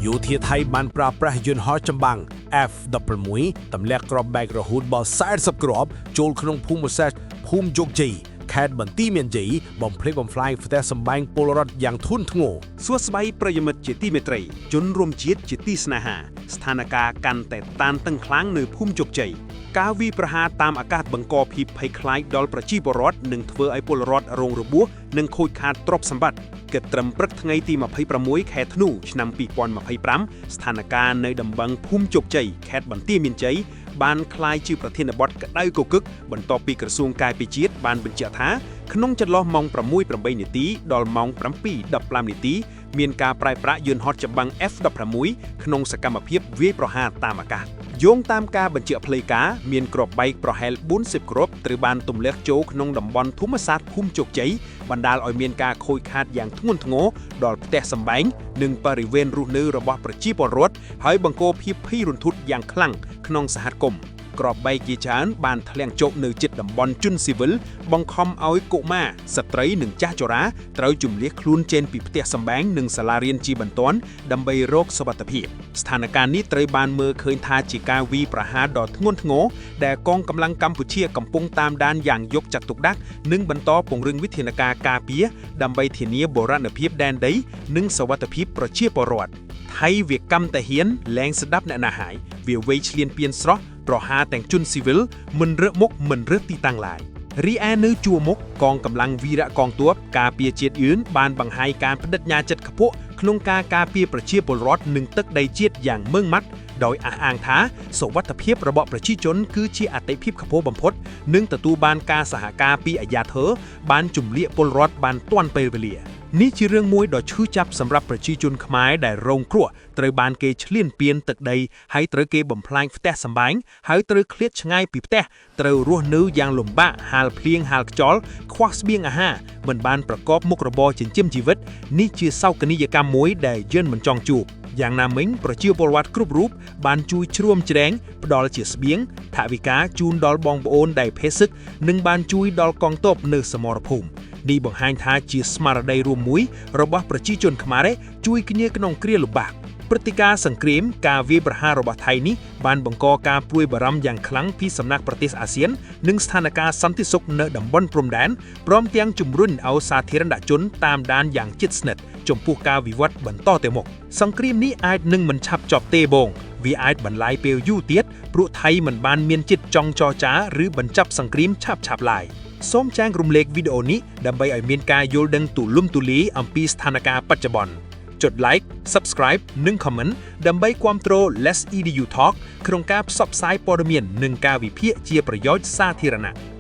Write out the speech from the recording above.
យោធាថៃបានប្រើប្រាស់យន្តហោះចម្បាំង F-16 ទម្លាក់គ្រាប់បែករហូតដល់40គ្រាប់ចូលក្នុងភូមិសាស្ត្រភូមិជោគជ័យខេត្តបន្ទាយមានជ័យបំផ្លិចបំផ្លាញផ្ទះសម្បែងពលរដ្ឋយ៉ាងធ្ងន់ធ្ងរសួស្ដីប្រិយមិត្តជាទីមេត្រីជនរួមជាតិជាទីស្នេហាស្ថានភាពកាន់តែតានតឹងខ្លាំងនៅភូមិជោគជ័យការវាយប្រហារតាមអាកាសបង្កភាពភ័យខ្លាចដល់ប្រជាពលរដ្ឋនិងធ្វើឲ្យពលរដ្ឋរងរបួសនិងខូចខាតទ្រព្យសម្បត្តិគិតត្រឹមព្រឹកថ្ងៃទី26ខែធ្នូឆ្នាំ2025ស្ថានភាពនៅតំបន់ភូមិជោគជ័យខេត្តបន្ទាយមានជ័យបានក្លាយជាប្រធានបទក្តៅគគុកបន្ទាប់ពីក្រសួងកាយវិជាតិបានបញ្ជាក់ថាក្នុងចន្លោះម៉ោង 6:08 នាទីដល់ម៉ោង 7:15 នាទីមានការប្រើប្រាស់យន្តហោះចម្បាំង F-16 ក្នុងសកម្មភាពវាយប្រហារតាមអាកាសយោងតាមការបញ្ជាក់ផ្លូវការមានគ្រាប់បែកប្រហែល40គ្រាប់ត្រូវបានទម្លាក់ចូលក្នុងតំបន់ភូមិសាស្ត្រភូមិជោគជ័យបណ្ដាលឲ្យមានការខូចខាតយ៉ាងធ្ងន់ធ្ងរដល់ផ្ទះសម្បែងនិងបរិវេណរស់នៅរបស់ប្រជាពលរដ្ឋហើយបង្កភាពភ័យរន្ធត់យ៉ាងខ្លាំងក្នុងសហគមន៍គ្រាប់បែកជាច្រើនបានធ្លាក់ចុះនៅជិតតំបន់ជនស៊ីវិលបង្ខំឲ្យកុមារស្ត្រីនិងចាស់ជរាត្រូវជម្លៀសខ្លួនចេញពីផ្ទះសម្បែងនិងសាលារៀនជាបន្ទាន់ដើម្បីរកសុវត្ថិភាពស្ថានភាពនេះត្រូវបានមើលឃើញថាជាការវាយប្រហារដ៏ធ្ងន់ធ្ងរដែលកងកម្លាំងកម្ពុជាកំពុងតាមដានយ៉ាងយកចិត្តទុកដាក់និងបន្តពង្រឹងវិធានការការពារដើម្បីធានាបូរណភាពដែនដីនិងសុវត្ថិភាពប្រជាពលរដ្ឋថៃវាកម្មតាហ៊ានលែងស្ដាប់អ្នកណាហើយវាវៃឈ្លានពានស្រស់ប្រហារទាំងជនស៊ីវិលមិនរើសមុខមិនរើសទីតាំងឡើយរីឯនៅជួរមុខកងកម្លាំងវីរៈកងទ័ពការពារជាតិយឿនបានបង្ហាញការបដិញ្ញាចិត្តខ្ពស់ក្នុងការការពារប្រជាពលរដ្ឋនិងទឹកដីជាតិយ៉ាងម៉ឺងម៉ាត់ដោយអះអាងថាសុវត្ថិភាពរបស់ប្រជាជនគឺជាអាទិភាពខ្ពស់បំផុតនិងទទួលបានការសហការពីអាជ្ញាធរបានជំនះពលរដ្ឋបានទាន់ពេលវេលានេះជារឿងមួយដ៏ឈឺចាប់សម្រាប់ប្រជាជនខ្មែរដែលរងគ្រោះត្រូវបានគេឈ្លានពានទឹកដីហើយត្រូវគេបំផ្លាញផ្ទះសម្បែងហើយត្រូវឃ្លាតឆ្ងាយពីផ្ទះត្រូវរស់នៅយ៉ាងលំបាកហាលភ្លៀងហាលខ្យល់ខ្វះស្បៀងអាហារមិនបានប្រកបមុខរបរចិញ្ចឹមជីវិតនេះជាសោកនាដកម្មមួយដែលយើងមិនចង់ជួបយ៉ាងណាមិញប្រជាពលរដ្ឋគ្រប់រូបបានជួយជ្រោមជ្រែងផ្ដល់ជាស្បៀងថវិកាជូនដល់បងប្អូនដែលភេទសឹកនិងបានជួយដល់កងទ័ពនៅសមរភូមិនេះបង្ហាញថាជាស្មារតីរួមមួយរបស់ប្រជាជនខ្មែរជួយគ្នាក្នុងគ្រាលំបាកព្រឹត្តិការណ៍សង្គ្រាមការវាយប្រហាររបស់ថៃនេះបានបង្កការព្រួយបារម្ភយ៉ាងខ្លាំងពីសំណាក់ប្រទេសអាស៊ាននិងស្ថានភាពសន្តិសុខនៅតំបន់ព្រំដែនព្រមទាំងជំរុញឲ្យសាធារណជនតាមដានយ៉ាងជិតស្និទ្ធចំពោះការវិវត្តបន្តទៅមុខសង្គ្រាមនេះអាចនឹងមិនឆាប់ចប់ទេបងវាអាចបន្លាយពេលយូរទៀតព្រោះថៃមិនបានមានចិត្តចង់ចរចាឬបញ្ចប់សង្គ្រាមឆាប់ឡើយសូមចែករំលែកវីដេអូនេះដើម្បីឲ្យមានការយល់ដឹងទូលំទូលាយអំពីស្ថានភាពបច្ចុប្បន្នចុច like subscribe និង comment ដើម្បីគាំទ្រ Less EDU Talk ក្នុងការផ្សព្វផ្សាយព័ត៌មាននិងការវិភាគជាប្រយោជន៍សាធារណៈ